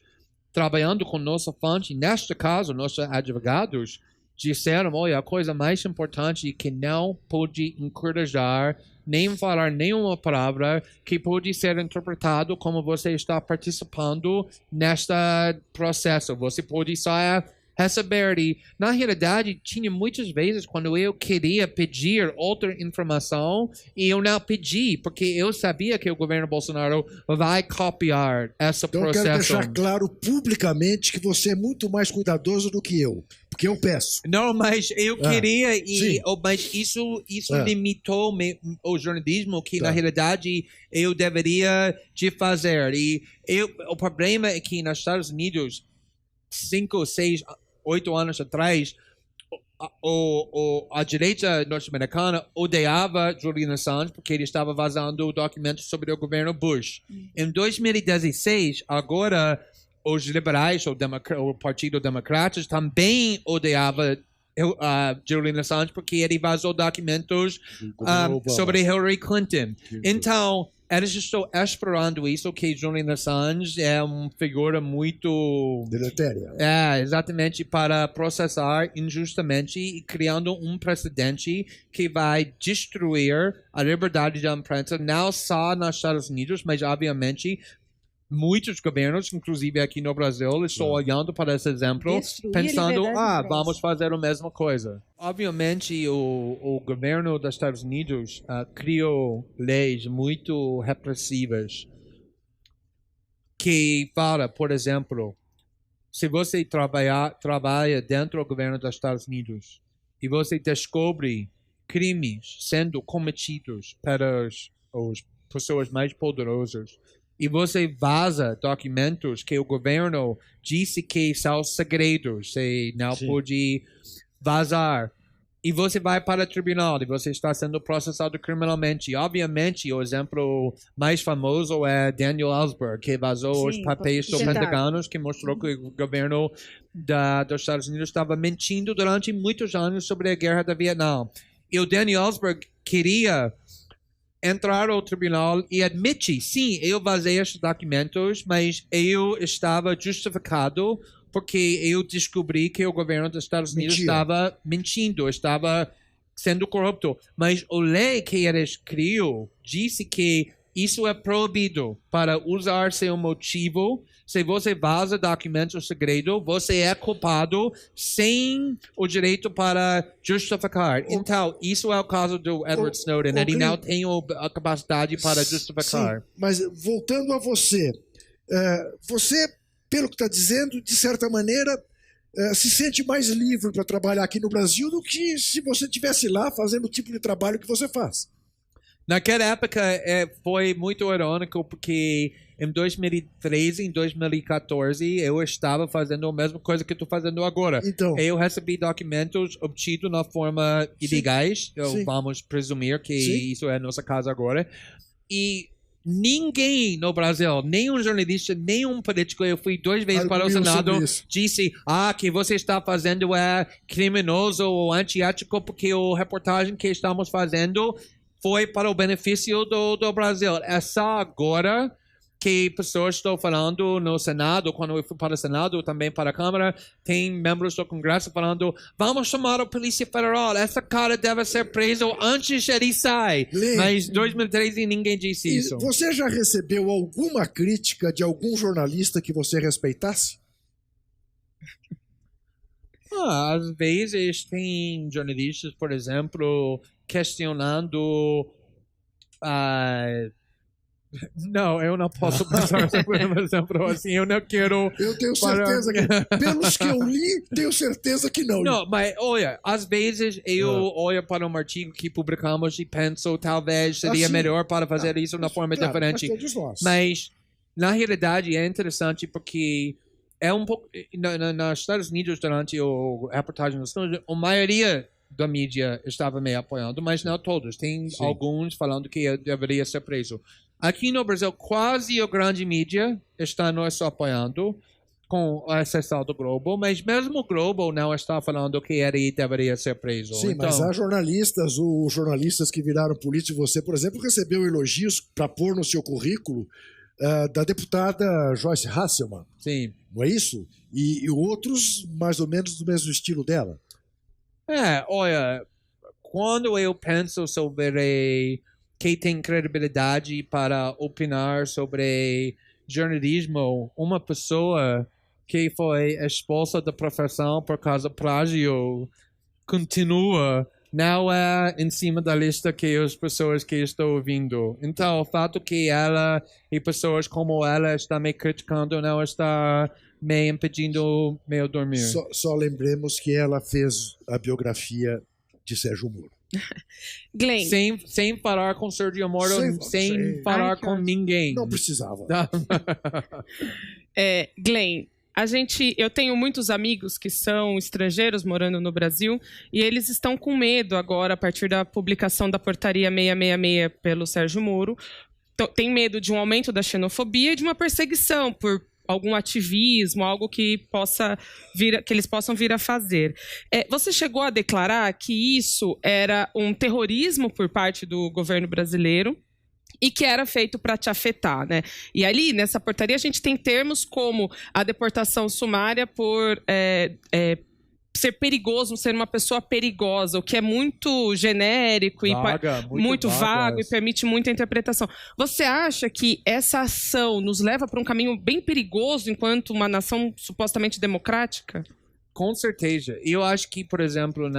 trabalhando com nossa fonte, neste caso, nossos advogados disseram, olha, a coisa mais importante é que não pode encorajar nem falar nenhuma palavra que pode ser interpretado como você está participando neste processo. Você pode só receber. E, na realidade, tinha muitas vezes quando eu queria pedir outra informação e eu não pedi, porque eu sabia que o governo Bolsonaro vai copiar esse processo. Eu quero deixar claro publicamente que você é muito mais cuidadoso do que eu, porque eu peço. Não, mas eu queria, mas isso limitou o jornalismo que, na realidade, eu deveria de fazer. E o problema é que nos Estados Unidos, 5, 6, 8 anos atrás, a direita norte-americana odiava Julian Assange porque ele estava vazando documentos sobre o governo Bush. Em 2016, agora, os liberais, o Partido Democrata, também odiava Julian Assange porque ele vazou documentos sobre Hillary Clinton. Então, eles estão esperando isso, que Julian Assange é uma figura muito deletéria. Exatamente, para processar injustamente e criando um precedente que vai destruir a liberdade da imprensa, não só nos Estados Unidos, mas obviamente muitos governos, inclusive aqui no Brasil, estão olhando para esse exemplo, pensando, vamos fazer a mesma coisa. Obviamente, o governo dos Estados Unidos criou leis muito repressivas que fala, por exemplo, se você trabalha dentro do governo dos Estados Unidos e você descobre crimes sendo cometidos pelas pessoas mais poderosas, e você vaza documentos que o governo disse que são segredos, você não pode vazar. E você vai para o tribunal e você está sendo processado criminalmente. Obviamente, o exemplo mais famoso é Daniel Ellsberg, que vazou os papéis do Pentágono, que mostrou que o governo dos Estados Unidos estava mentindo durante muitos anos sobre a guerra da Vietnã. E o Daniel Ellsberg queria entrar ao tribunal e admitir, sim, eu vazei esses documentos, mas eu estava justificado porque eu descobri que o governo dos Estados Unidos estava mentindo, estava sendo corrupto. Mas a lei que eles criou disse que isso é proibido para usar seu motivo. Se você vaza documentos segredos, você é culpado sem o direito para justificar. Então, isso é o caso do Edward Snowden. Ele não tem a capacidade para justificar. Sim, mas voltando a você, você, pelo que está dizendo, de certa maneira, se sente mais livre para trabalhar aqui no Brasil do que se você estivesse lá fazendo o tipo de trabalho que você faz. Naquela época foi muito irônico porque em 2013, em 2014, eu estava fazendo a mesma coisa que estou fazendo agora. Então, eu recebi documentos obtidos na forma ilegais, vamos presumir que isso é a nossa casa agora. E Ninguém no Brasil, nenhum jornalista, nenhum político, eu fui 2 vezes para o Senado, disse que você está fazendo é criminoso ou antiético porque a reportagem que estamos fazendo foi para o benefício do Brasil. É só agora que pessoas estão falando no Senado, quando eu fui para o Senado, também para a Câmara, tem membros do Congresso falando, vamos chamar a Polícia Federal, essa cara deve ser preso antes ele sai. Mas em 2013 ninguém disse isso. Você já recebeu alguma crítica de algum jornalista que você respeitasse? Às vezes tem jornalistas, por exemplo, questionando... Não, eu não posso passar por exemplo assim, eu não quero... Eu tenho certeza que, pelos que eu li, tenho certeza que não. Não, mas olha, às vezes eu olho para um artigo que publicamos e penso, talvez seria melhor para fazer isso de uma forma diferente. Mas, na realidade, é interessante porque é um pouco... Nos Estados Unidos, durante a reportagem dos Estados Unidos, a maioria da mídia estava meio apoiando, mas não todos. Tem alguns falando que deveria ser preso. Aqui no Brasil, quase a grande mídia está nos apoiando, com a exceção do Globo, mas mesmo o Globo não está falando que ele deveria ser preso. Sim, então... mas há jornalistas, os jornalistas que viraram políticos, você, por exemplo, recebeu elogios para pôr no seu currículo da deputada Joyce Hasselman. Sim. Não é isso? E outros mais ou menos do mesmo estilo dela. Olha, quando eu penso sobre quem tem credibilidade para opinar sobre jornalismo, uma pessoa que foi expulsa da profissão por causa de plágio continua, não é em cima da lista que as pessoas que estão ouvindo. Então, o fato que ela e pessoas como ela estão me criticando não está me impedindo de dormir. Só lembremos que ela fez a biografia de Sérgio Moro. Glenn. Sem falar com Sérgio Moro, sem falar com ninguém. Não precisava. Glenn, eu tenho muitos amigos que são estrangeiros morando no Brasil e eles estão com medo agora, a partir da publicação da portaria 666 pelo Sérgio Moro. Tem medo de um aumento da xenofobia e de uma perseguição por algum ativismo, algo que eles possam vir a fazer. Você chegou a declarar que isso era um terrorismo por parte do governo brasileiro e que era feito para te afetar, né? E ali, nessa portaria, a gente tem termos como a deportação sumária por ser perigoso, ser uma pessoa perigosa, o que é muito genérico e muito vago e permite muita interpretação. Você acha que essa ação nos leva para um caminho bem perigoso enquanto uma nação supostamente democrática? Com certeza. Eu acho que, por exemplo,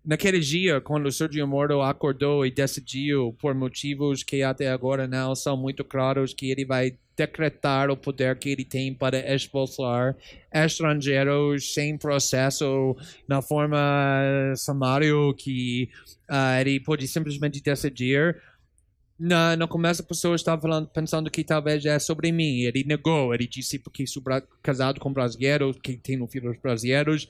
naquele dia, quando o Sérgio Moro acordou e decidiu, por motivos que até agora não são muito claros, que ele vai decretar o poder que ele tem para expulsar estrangeiros sem processo, na forma sumário que ele pode simplesmente decidir. No começo, a pessoa estava pensando que talvez é sobre mim. Ele negou. Ele disse porque sou casado com brasileiros, que tenho filhos brasileiros,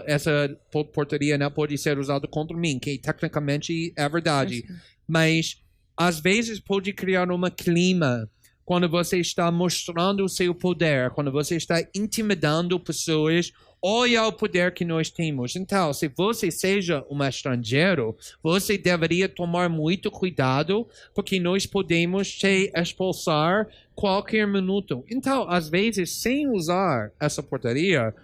essa portaria não pode ser usada contra mim, que tecnicamente é verdade. Mas, às vezes, pode criar um clima quando você está mostrando o seu poder, quando você está intimidando pessoas. Olha o poder que nós temos. Então, se você seja um estrangeiro, você deveria tomar muito cuidado, porque nós podemos te expulsar qualquer minuto. Então, às vezes, sem usar essa portaria,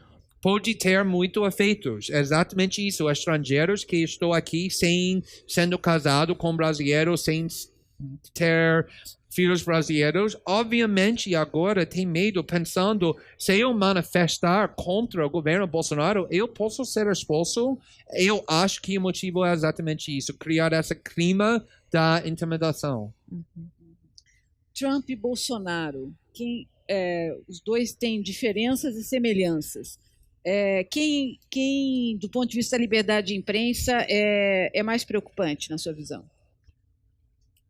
pode ter muito efeitos. Exatamente isso. Estrangeiros que estão aqui sendo casados com brasileiros, sem ter filhos brasileiros, obviamente agora tem medo, pensando, se eu manifestar contra o governo Bolsonaro, eu posso ser expulso. Eu acho que o motivo é exatamente isso, criar esse clima da intimidação. Trump e Bolsonaro, os dois têm diferenças e semelhanças. Quem, do ponto de vista da liberdade de imprensa, é mais preocupante, na sua visão?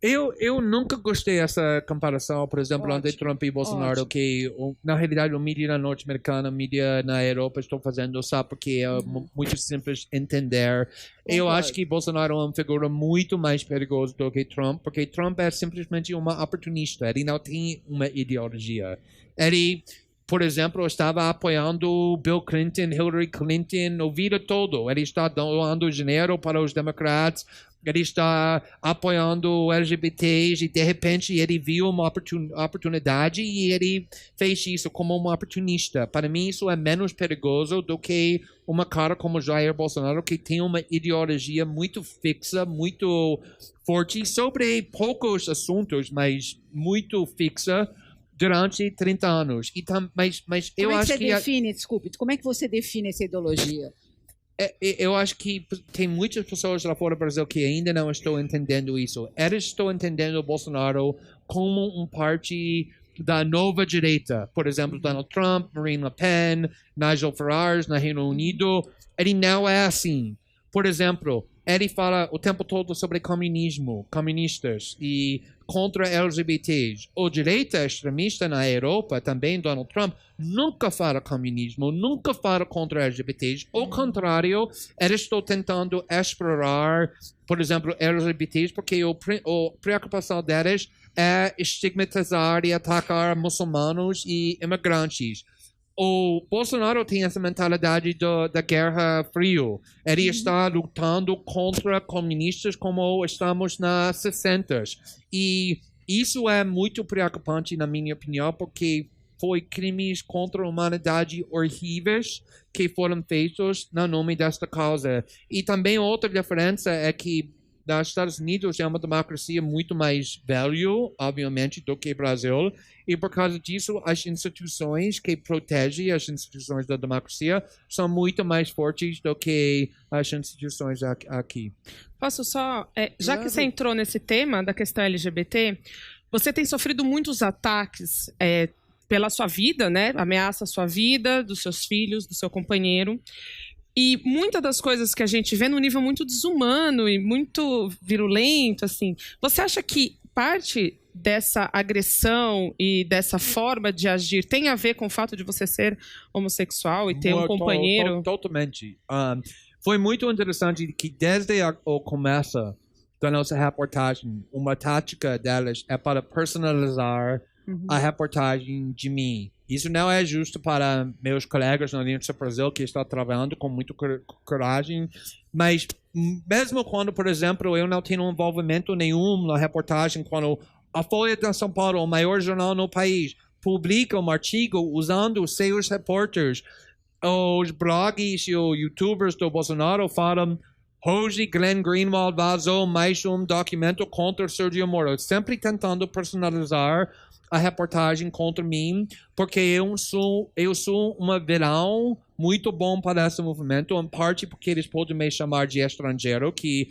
Eu nunca gostei dessa comparação, por exemplo, entre Trump e Bolsonaro, que na realidade a mídia norte-americana, a mídia na Europa estão fazendo, sabe, porque é muito simples entender. Eu acho que Bolsonaro é uma figura muito mais perigosa do que Trump, porque Trump é simplesmente uma oportunista, ele não tem uma ideologia. Ele, por exemplo, estava apoiando Bill Clinton, Hillary Clinton, o vida todo. Ele está doando dinheiro para os democratas, ele está apoiando LGBTs e, de repente, ele viu uma oportunidade e ele fez isso como um oportunista. Para mim, isso é menos perigoso do que uma cara como Jair Bolsonaro, que tem uma ideologia muito fixa, muito forte sobre poucos assuntos, mas muito fixa durante 30 anos. E mas eu acho que... Como é que você define essa ideologia? Eu acho que tem muitas pessoas lá fora do Brasil que ainda não estão entendendo isso. Eles estão entendendo o Bolsonaro como um parte da nova direita. Por exemplo, Donald Trump, Marine Le Pen, Nigel Farage no Reino Unido. Ele não é assim. Por exemplo, ele fala o tempo todo sobre comunismo, comunistas e contra LGBTs. O direita extremista na Europa, também Donald Trump, nunca fala comunismo, nunca fala contra LGBTs. Ao contrário, eles estão tentando explorar, por exemplo, LGBTs, porque a preocupação deles é estigmatizar e atacar muçulmanos e imigrantes. O Bolsonaro tem essa mentalidade da Guerra Fria. Ele está lutando contra comunistas como estamos nas 60s. E isso é muito preocupante, na minha opinião, porque foi crimes contra a humanidade horríveis que foram feitos no nome desta causa. E também outra diferença é que nos Estados Unidos é uma democracia muito mais velha, obviamente, do que o Brasil. E por causa disso, as instituições que protegem as instituições da democracia são muito mais fortes do que as instituições aqui. Posso só... já que você entrou nesse tema da questão LGBT, você tem sofrido muitos ataques pela sua vida, né? Ameaça a sua vida, dos seus filhos, do seu companheiro. E muitas das coisas que a gente vê num nível muito desumano e muito virulento, assim. Você acha que parte dessa agressão e dessa forma de agir tem a ver com o fato de você ser homossexual e ter um companheiro? Totalmente. Foi muito interessante que desde o começo da nossa reportagem, uma tática delas é para personalizar a reportagem de mim. Isso não é justo para meus colegas na Aliança Brasil que estão trabalhando com muita coragem, mas mesmo quando, por exemplo, eu não tenho envolvimento nenhum na reportagem, quando a Folha de São Paulo, o maior jornal no país, publica um artigo usando seus repórteres, os blogs e os youtubers do Bolsonaro falam: hoje Glenn Greenwald vazou mais um documento contra Sergio Moro, sempre tentando personalizar a reportagem contra mim, porque eu sou um vilão muito bom para esse movimento, em parte porque eles podem me chamar de estrangeiro, que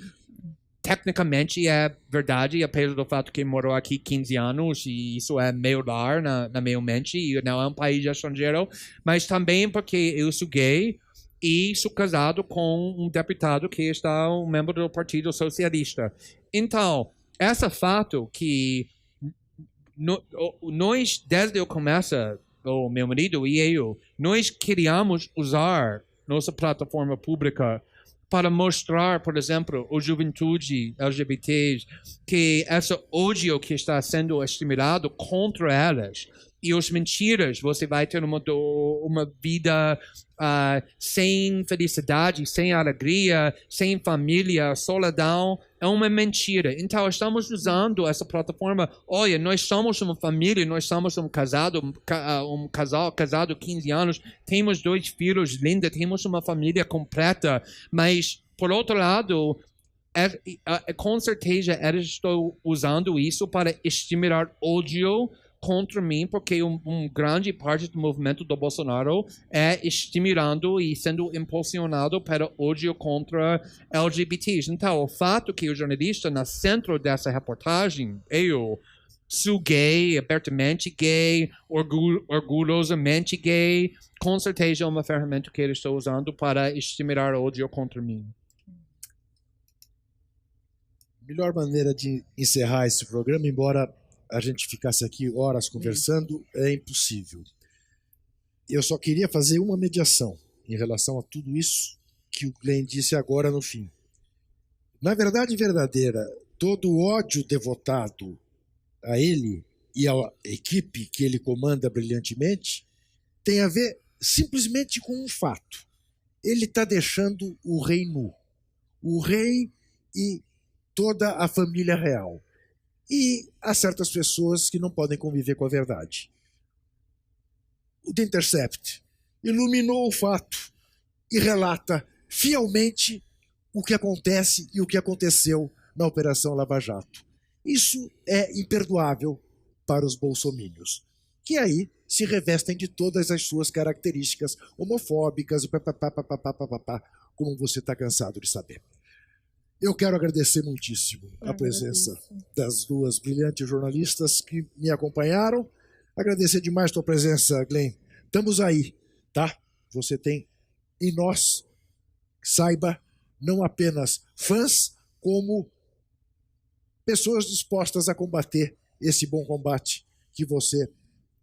tecnicamente é verdade, apesar do fato que morou aqui 15 anos, e isso é meu lar na minha mente, e não é um país estrangeiro, mas também porque eu sou gay e sou casado com um deputado que está um membro do Partido Socialista. Então, esse fato que nós, desde o começo, o meu marido e eu, nós queríamos usar nossa plataforma pública para mostrar, por exemplo, a juventude LGBTs, que esse ódio que está sendo estimulado contra elas e as mentiras, você vai ter uma vida sem felicidade, sem alegria, sem família, solidão, é uma mentira. Então, estamos usando essa plataforma. Olha, nós somos uma família, nós somos um casal casado 15 anos, temos 2 filhos lindos, temos uma família completa, mas, por outro lado, com certeza, eles estão usando isso para estimular ódio contra mim, porque grande parte do movimento do Bolsonaro é estimulando e sendo impulsionado para ódio contra LGBTs. Então, o fato que o jornalista, no centro dessa reportagem, eu sou gay, abertamente gay, orgulhosamente gay, com certeza é uma ferramenta que ele está usando para estimular ódio contra mim. Melhor maneira de encerrar esse programa, embora a gente ficasse aqui horas conversando, é impossível. Eu só queria fazer uma mediação em relação a tudo isso que o Glenn disse agora no fim. Na verdade verdadeira, todo o ódio devotado a ele e à equipe que ele comanda brilhantemente tem a ver simplesmente com um fato. Ele está deixando o rei nu. O rei e toda a família real. E há certas pessoas que não podem conviver com a verdade. O The Intercept iluminou o fato e relata fielmente o que acontece e o que aconteceu na Operação Lava Jato. Isso é imperdoável para os bolsomínios, que aí se revestem de todas as suas características homofóbicas, como você está cansado de saber. Eu quero agradecer muitíssimo a presença das duas brilhantes jornalistas que me acompanharam. Agradecer demais a tua presença, Glenn. Estamos aí, tá? Você tem em nós, saiba, não apenas fãs, como pessoas dispostas a combater esse bom combate que você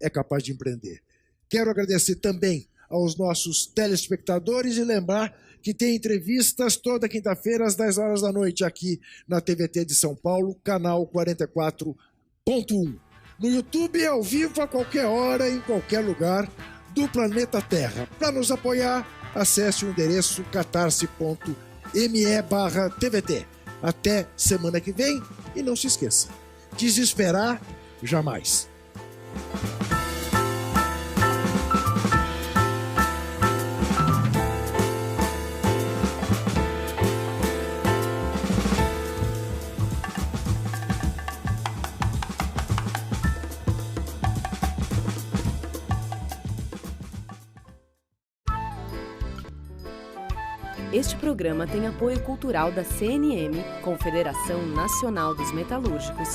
é capaz de empreender. Quero agradecer também aos nossos telespectadores e lembrar que tem entrevistas toda quinta-feira às 10 horas da noite aqui na TVT de São Paulo, canal 44.1. No YouTube, ao vivo, a qualquer hora, em qualquer lugar do planeta Terra. Para nos apoiar, acesse o endereço catarse.me/TVT. Até semana que vem e não se esqueça, desesperar jamais. Este programa tem apoio cultural da CNM, Confederação Nacional dos Metalúrgicos,